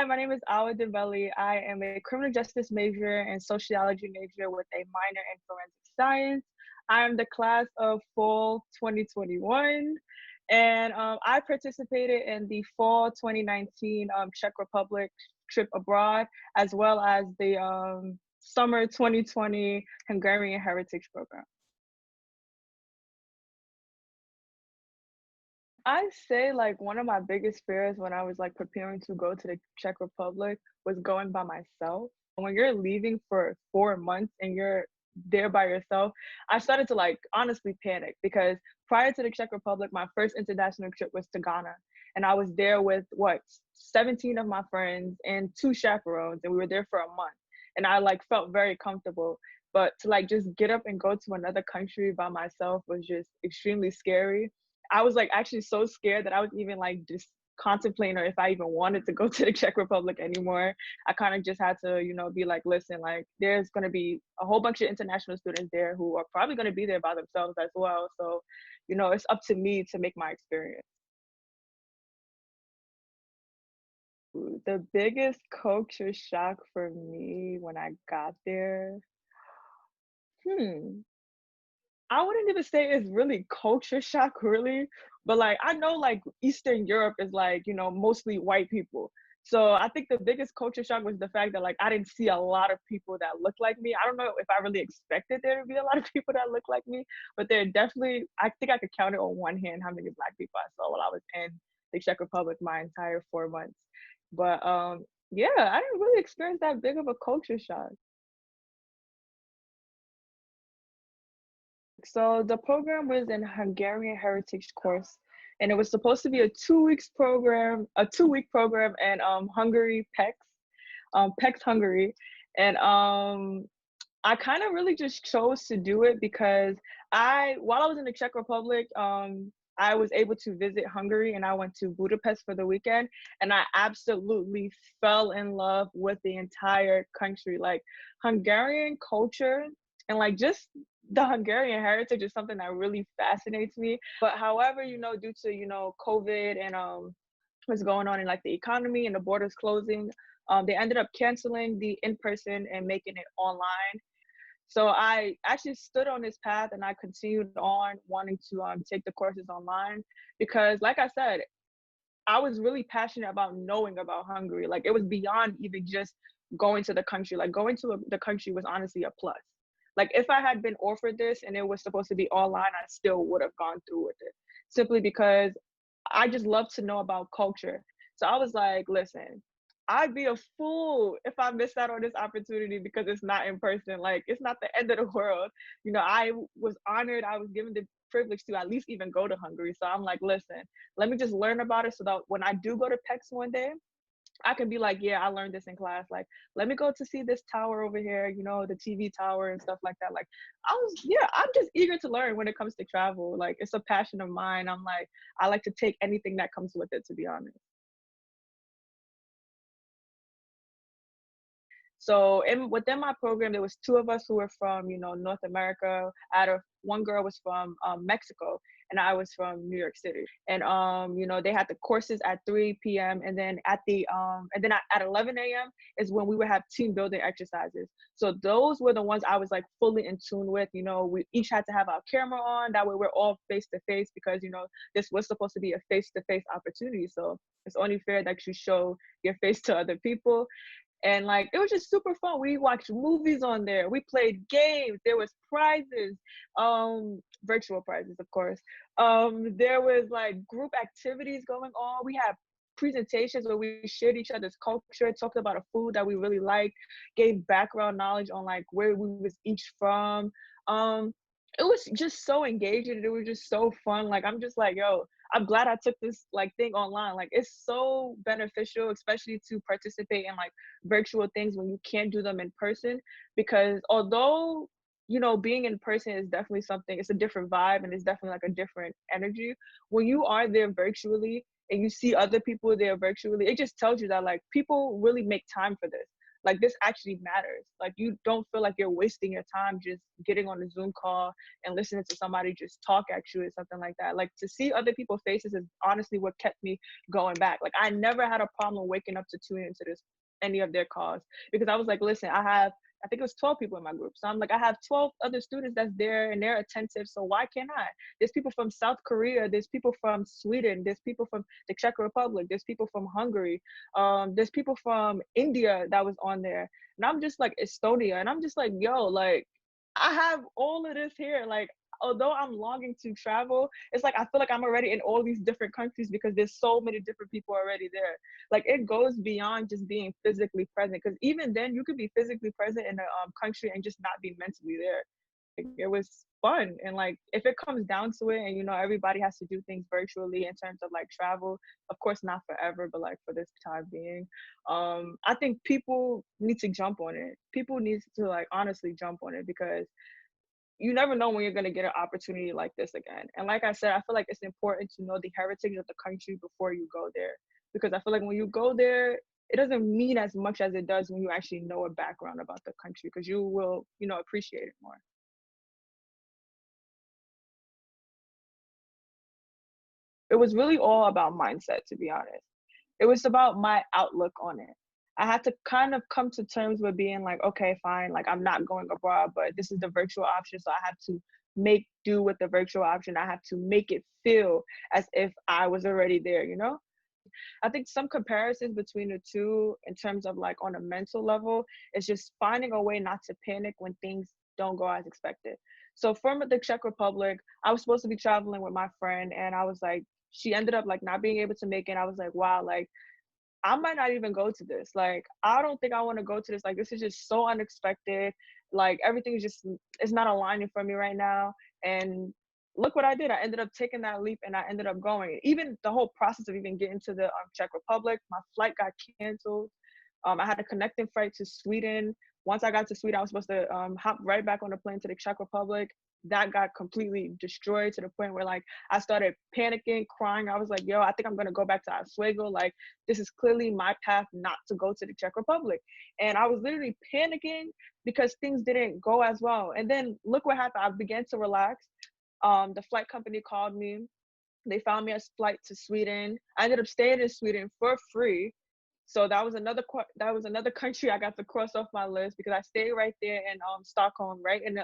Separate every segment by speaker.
Speaker 1: Hi, my name is Awa Dembele. I am a criminal justice major and sociology major with a minor in forensic science. I am the class of fall 2021, and I participated in the fall 2019 Czech Republic trip abroad, as well as the summer 2020 Hungarian Heritage program. I say like one of my biggest fears when I was like preparing to go to the Czech Republic was going by myself. When you're leaving for 4 months and you're there by yourself, I started to like honestly panic because prior to the Czech Republic, my first international trip was to Ghana. And I was there with 17 of my friends and two chaperones, and we were there for a month. And I like felt very comfortable. But to like just get up and go to another country by myself was just extremely scary. I was like actually so scared that I was even like just contemplating or if I even wanted to go to the Czech Republic anymore. I kind of just had to, be like, listen, like there's going to be a whole bunch of international students there who are probably going to be there by themselves as well. So, it's up to me to make my experience. The biggest culture shock for me when I got there, hmm, I wouldn't even say it's really culture shock, really, but like I know like Eastern Europe is like, mostly white people. So I think the biggest culture shock was the fact that like I didn't see a lot of people that look like me. I don't know if I really expected there to be a lot of people that look like me, but there definitely, I think I could count it on one hand how many black people I saw while I was in the Czech Republic my entire 4 months. But yeah, I didn't really experience that big of a culture shock. So the program was an Hungarian Heritage course, and it was supposed to be a 2 weeks program, a 2 week program in Hungary, Pécs, Pécs, Hungary, and I kind of really just chose to do it because while I was in the Czech Republic, I was able to visit Hungary and I went to Budapest for the weekend, and I absolutely fell in love with the entire country. Like Hungarian culture and like just the Hungarian heritage is something that really fascinates me. But however, due to, COVID and what's going on in like the economy and the borders closing, they ended up canceling the in-person and making it online. So I actually stood on this path and I continued on wanting to take the courses online because, like I said, I was really passionate about knowing about Hungary. Like it was beyond even just going to the country. Like going to the country was honestly a plus. Like if I had been offered this and it was supposed to be online, I still would have gone through with it simply because I just love to know about culture. So I was like, listen, I'd be a fool if I missed out on this opportunity because it's not in person. Like it's not the end of the world. I was honored. I was given the privilege to at least even go to Hungary. So I'm like, listen, let me just learn about it so that when I do go to Pécs one day, I can be like, yeah, I learned this in class. Like, let me go to see this tower over here, the TV tower and stuff like that. Like, yeah, I'm just eager to learn when it comes to travel. Like, it's a passion of mine. I'm like, I like to take anything that comes with it, to be honest. So within my program, there was two of us who were from, North America. Out of one girl was from Mexico, and I was from New York City. And they had the courses at 3 p.m. and then at 11 a.m. is when we would have team building exercises. So those were the ones I was like fully in tune with. We each had to have our camera on. That way we're all face to face because this was supposed to be a face to face opportunity. So it's only fair that you show your face to other people. And like it was just super fun. We watched movies on there, we played games, there was prizes, virtual prizes of course. There was like group activities going on. We had presentations where we shared each other's culture, talked about a food that we really liked, gave background knowledge on like where we was each from. It was just so engaging. It was just so fun. Like I'm just like, yo, I'm glad I took this like thing online. Like it's so beneficial, especially to participate in like virtual things when you can't do them in person. Because although being in person is definitely something, it's a different vibe and it's definitely like a different energy. When you are there virtually and you see other people there virtually, it just tells you that like people really make time for this. like this actually matters. Like you don't feel like you're wasting your time just getting on a Zoom call and listening to somebody just talk at you or something like that. Like to see other people's faces is honestly what kept me going back. Like I never had a problem waking up to tune into this any of their calls because I was like, listen, I think it was 12 people in my group. So I'm like, I have 12 other students that's there and they're attentive. So why can't I? There's people from South Korea. There's people from Sweden. There's people from the Czech Republic. There's people from Hungary. There's people from India that was on there. And I'm just like Estonia. And I'm just like, yo, like I have all of this here. Like, although I'm longing to travel, it's like I feel like I'm already in all these different countries because there's so many different people already there. Like it goes beyond just being physically present, because even then you could be physically present in a country and just not be mentally there. Like, it was fun. And like if it comes down to it, and you know everybody has to do things virtually in terms of like travel, of course not forever, but like for this time being, I think people need to jump on it. People need to like honestly jump on it, because you never know when you're going to get an opportunity like this again. And like I said, I feel like it's important to know the heritage of the country before you go there, because I feel like when you go there, it doesn't mean as much as it does when you actually know a background about the country, because you will, you know, appreciate it more. It was really all about mindset, to be honest. It was about my outlook on it. I had to kind of come to terms with being like, okay, fine, like I'm not going abroad, but this is the virtual option. So I have to make do with the virtual option. I have to make it feel as if I was already there, you know? I think some comparisons between the two in terms of like on a mental level is just finding a way not to panic when things don't go as expected. So from the Czech Republic, I was supposed to be traveling with my friend, and I was like, she ended up like not being able to make it. I was like, wow, like I might not even go to this. Like, I don't think I want to go to this. Like, this is just so unexpected. Like, everything is just, it's not aligning for me right now. And look what I did. I ended up taking that leap and I ended up going. Even the whole process of even getting to the Czech Republic, my flight got canceled. I had a connecting flight to Sweden. Once I got to Sweden, I was supposed to hop right back on the plane to the Czech Republic. That got completely destroyed to the point where like I started panicking, crying. I was like, yo, I think I'm gonna go back to Oswego. Like this is clearly my path not to go to the Czech Republic. And I was literally panicking because things didn't go as well. And then look what happened. I began to relax. The flight company called me. They found me a flight to Sweden. I ended up staying in Sweden for free. So that was another country I got to cross off my list, because I stayed right there in Stockholm, right in the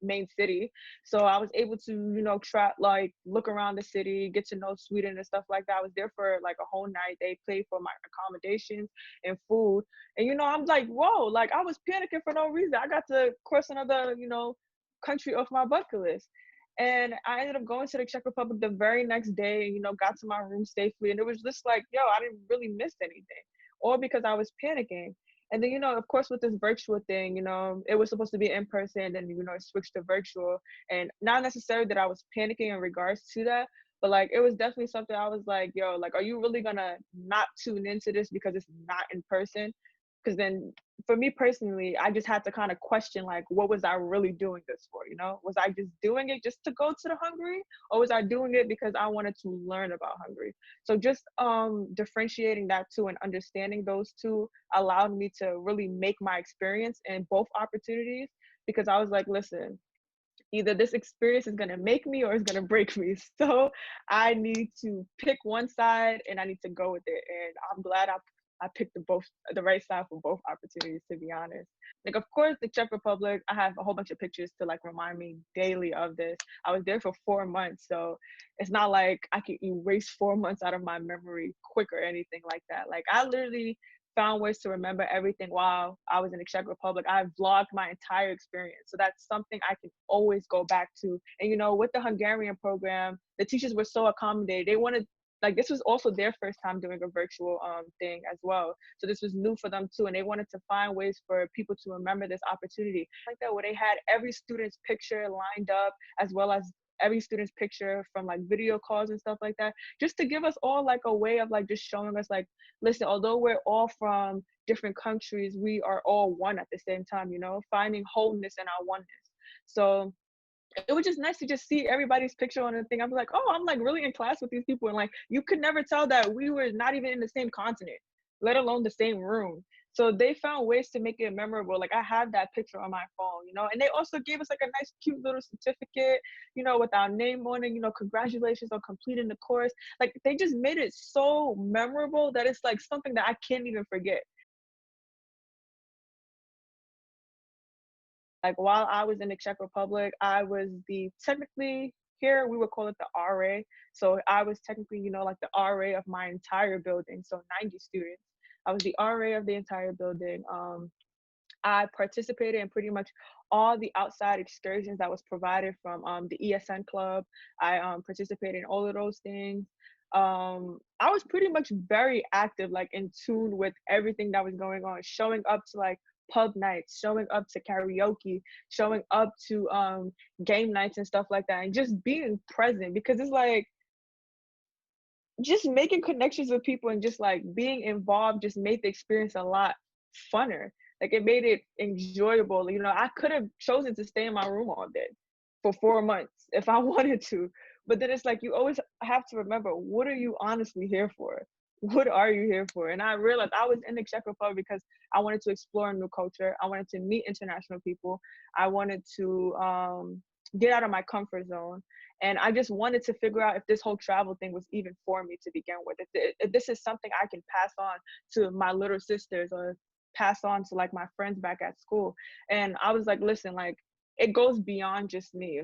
Speaker 1: main city. So I was able to, you know, try like look around the city, get to know Sweden and stuff like that. I was there for like a whole night. They paid for my accommodations and food. And you know, I'm like, whoa, like I was panicking for no reason. I got to cross another, you know, country off my bucket list. And I ended up going to the Czech Republic the very next day, you know, got to my room safely. And it was just like, yo, I didn't really miss anything, all because I was panicking. And then, you know, of course, with this virtual thing, you know, it was supposed to be in person, and, you know, it switched to virtual. And not necessarily that I was panicking in regards to that, but like, it was definitely something I was like, yo, like, are you really gonna not tune into this because it's not in person? Because then for me personally, I just had to kind of question like, what was I really doing this for? You know, was I just doing it just to go to the Hungary, or was I doing it because I wanted to learn about Hungary? So just differentiating that two and understanding those two allowed me to really make my experience in both opportunities, because I was like, listen, either this experience is going to make me or it's going to break me. So I need to pick one side and I need to go with it. And I'm glad I picked the right side for both opportunities, to be honest. Like, of course, the Czech Republic, I have a whole bunch of pictures to like remind me daily of this. I was there for 4 months, so it's not like I can erase 4 months out of my memory quick or anything like that. Like, I literally found ways to remember everything while I was in the Czech Republic. I vlogged my entire experience. So that's something I can always go back to. And, you know, with the Hungarian program, the teachers were so accommodated. They wanted, like, this was also their first time doing a virtual thing as well. So this was new for them too. And they wanted to find ways for people to remember this opportunity. Like that, where they had every student's picture lined up, as well as every student's picture from like video calls and stuff like that, just to give us all like a way of like just showing us like, listen, although we're all from different countries, we are all one at the same time, you know, finding wholeness in our oneness. So it was just nice to just see everybody's picture on the thing. I was like, oh, I'm like really in class with these people. And like, you could never tell that we were not even in the same continent. let alone the same room. So they found ways to make it memorable. Like I have that picture on my phone, and they also gave us like a nice, cute little certificate, with our name on it, congratulations on completing the course. Like they just made it so memorable that it's like something that I can't even forget. Like while I was in the Czech Republic, I was the technically here we would call it the RA. So I was technically, like the RA of my entire building. So 90 students. I was the RA of the entire building. I participated in pretty much all the outside excursions that was provided from the ESN club. I participated in all of those things. I was pretty much very active, like in tune with everything that was going on, showing up to like pub nights, showing up to karaoke, showing up to game nights and stuff like that, and just being present because it's like just making connections with people and just like being involved just made the experience a lot funner. Like it made it enjoyable. I could have chosen to stay in my room all day for 4 months if I wanted to. But then it's like you always have to remember, what are you honestly here for? What are you here for? And I realized I was in the Czech Republic because I wanted to explore a new culture. I wanted to meet international people. I wanted to get out of my comfort zone. And I just wanted to figure out if this whole travel thing was even for me to begin with. If this is something I can pass on to my little sisters or pass on to like my friends back at school. And I was like, listen, like it goes beyond just me,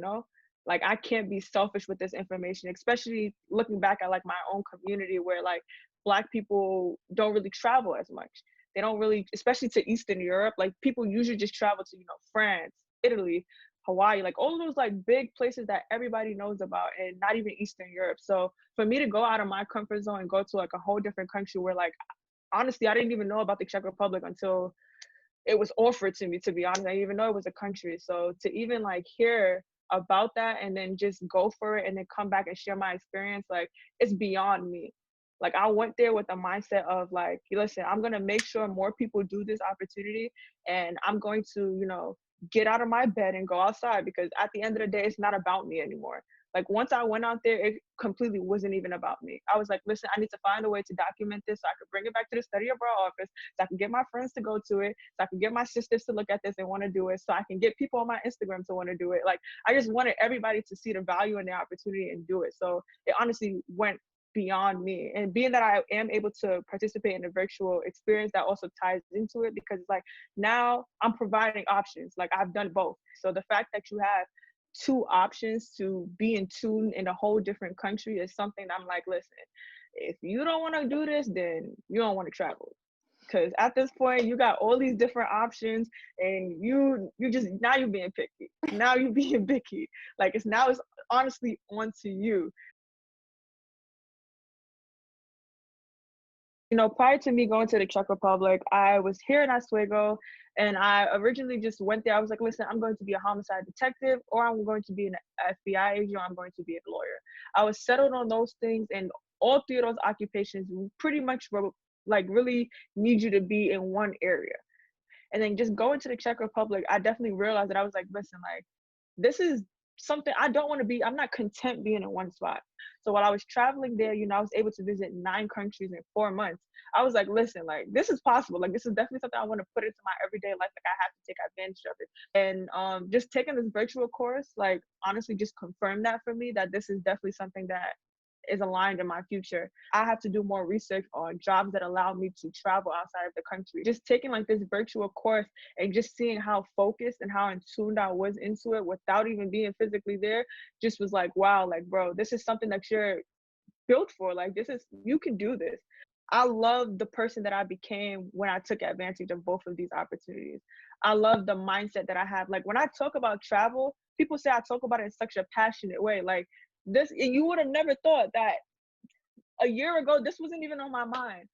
Speaker 1: Like I can't be selfish with this information, especially looking back at like my own community where like Black people don't really travel as much. They don't really, especially to Eastern Europe, like people usually just travel to, France, Italy, Hawaii, like all of those like big places that everybody knows about and not even Eastern Europe. So for me to go out of my comfort zone and go to like a whole different country where like, honestly, I didn't even know about the Czech Republic until it was offered to me, to be honest. I didn't even know it was a country. So to even like hear about that and then just go for it and then come back and share my experience, like it's beyond me. Like I went there with the mindset of like, listen, I'm gonna make sure more people do this opportunity and I'm going to, get out of my bed and go outside because at the end of the day, it's not about me anymore. Like once I went out there, it completely wasn't even about me. I was like, listen, I need to find a way to document this so I could bring it back to the study abroad office, so I can get my friends to go to it, so I can get my sisters to look at this and want to do it, so I can get people on my Instagram to want to do it. Like I just wanted everybody to see the value in the opportunity and do it. So it honestly went beyond me. And being that I am able to participate in a virtual experience, that also ties into it because it's like now I'm providing options. Like I've done both. So the fact that you have two options to be in tune in a whole different country is something I'm like, listen, if you don't want to do this, then you don't want to travel. Because at this point, you got all these different options, and you just now you're being picky. Now you're being picky. Like it's honestly on to you. Prior to me going to the Czech Republic, I was here in Oswego, and I originally just went there. I was like, listen, I'm going to be a homicide detective, or I'm going to be an FBI agent, or I'm going to be a lawyer. I was settled on those things, and all three of those occupations pretty much were like really need you to be in one area. And then just going to the Czech Republic, I definitely realized that I was like, listen, like this is something I don't want to be. I'm not content being in one spot. So while I was traveling there, I was able to visit 9 countries in 4 months. I was like, listen, like this is possible. Like this is definitely something I want to put into my everyday life. Like I have to take advantage of it. And just taking this virtual course, like honestly, just confirmed that for me that this is definitely something that is aligned in my future. I have to do more research on jobs that allow me to travel outside of the country. Just taking like this virtual course and just seeing how focused and how in tuned I was into it without even being physically there just was like, wow, like bro, this is something that you're built for. Like you can do this. I love the person that I became when I took advantage of both of these opportunities. I love the mindset that I have. Like when I talk about travel, people say I talk about it in such a passionate way. Like this, and you would have never thought that a year ago this wasn't even on my mind.